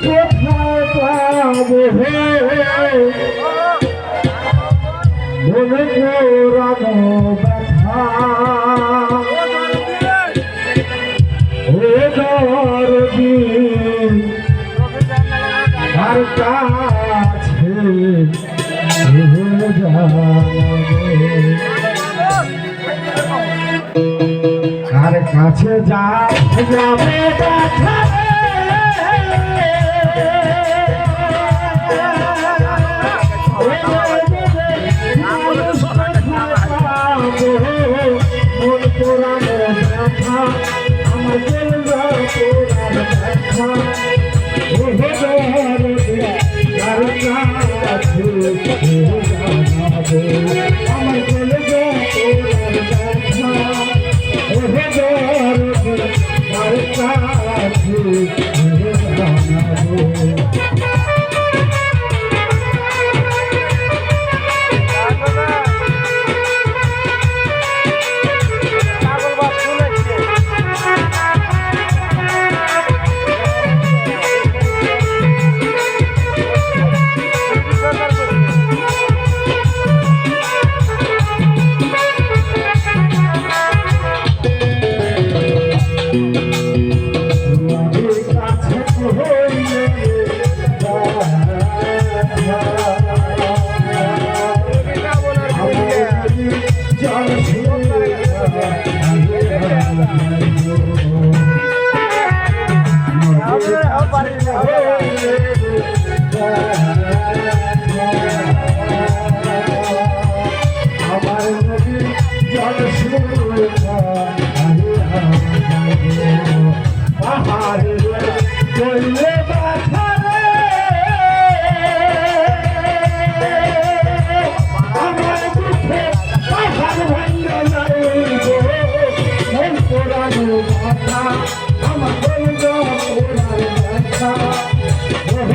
কোথায় পাবো মনে পুরানো ব্যথা দরদি আর কাছে আর কাছে যাবে ব্যথা মন পুরানো ব্যথা আমার দিল পুরানো ব্যথা আমার দিল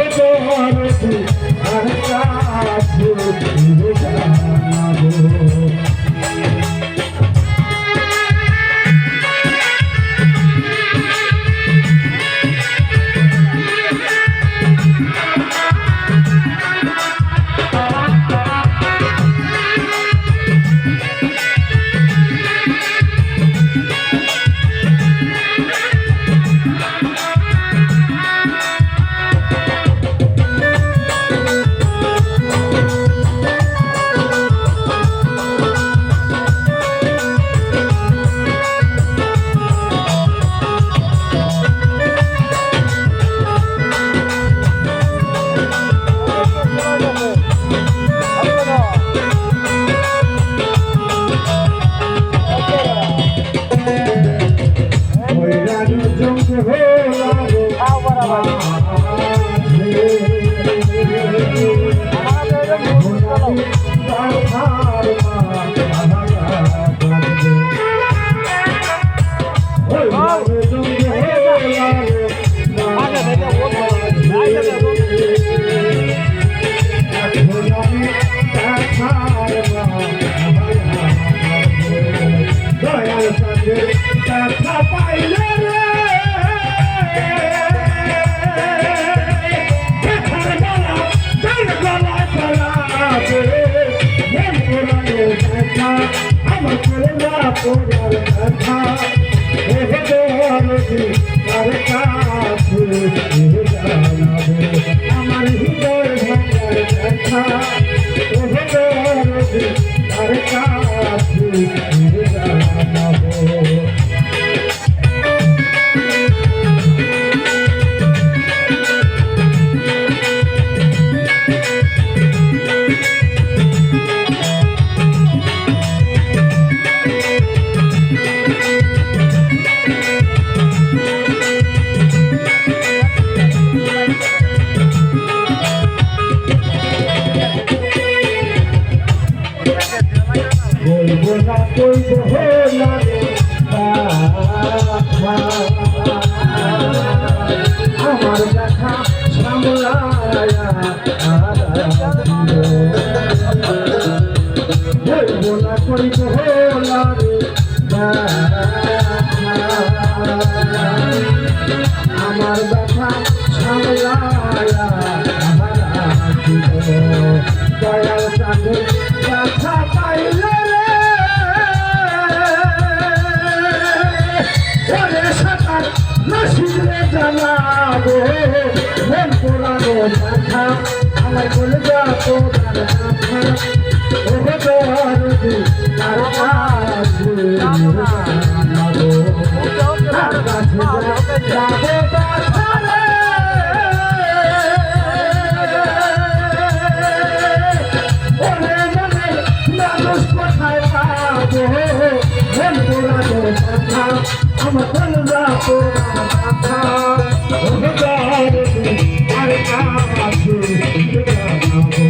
আমার হৃদয় ভাঙার ব্যথা আর কাছে জানাবো। আমার দেখা সামলায়া বলবো না করিব হলারে আমার দেখা সামলায়া মন পোড়ানো ব্যথা আমার কলিজা তোমার ব্যথা ওহে দরদি তার কাছে জানাবো তার কাছে যাবো বাছারে ওরে মনে মানুষ কোথায় পাবো মন পোড়ানো ব্যথা আমার কলিজা তোমার ব্যথা ওহে দরদি তার কাছে জানাবো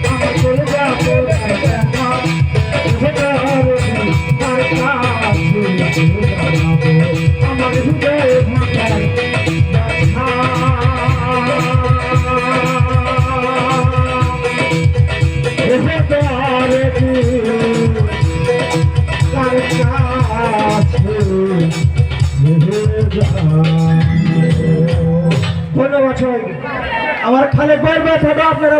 আমার কলিজা তোমার ব্যথা ওহে দরদি তার কাছে জানাবো আমার হৃদয়ে ভাঙার ব্যথা ওহে দরদি তার কাছে ধন্যবাদ সবাই। আমার খালেক ভাইয়ের ব্যথাটা আপনারা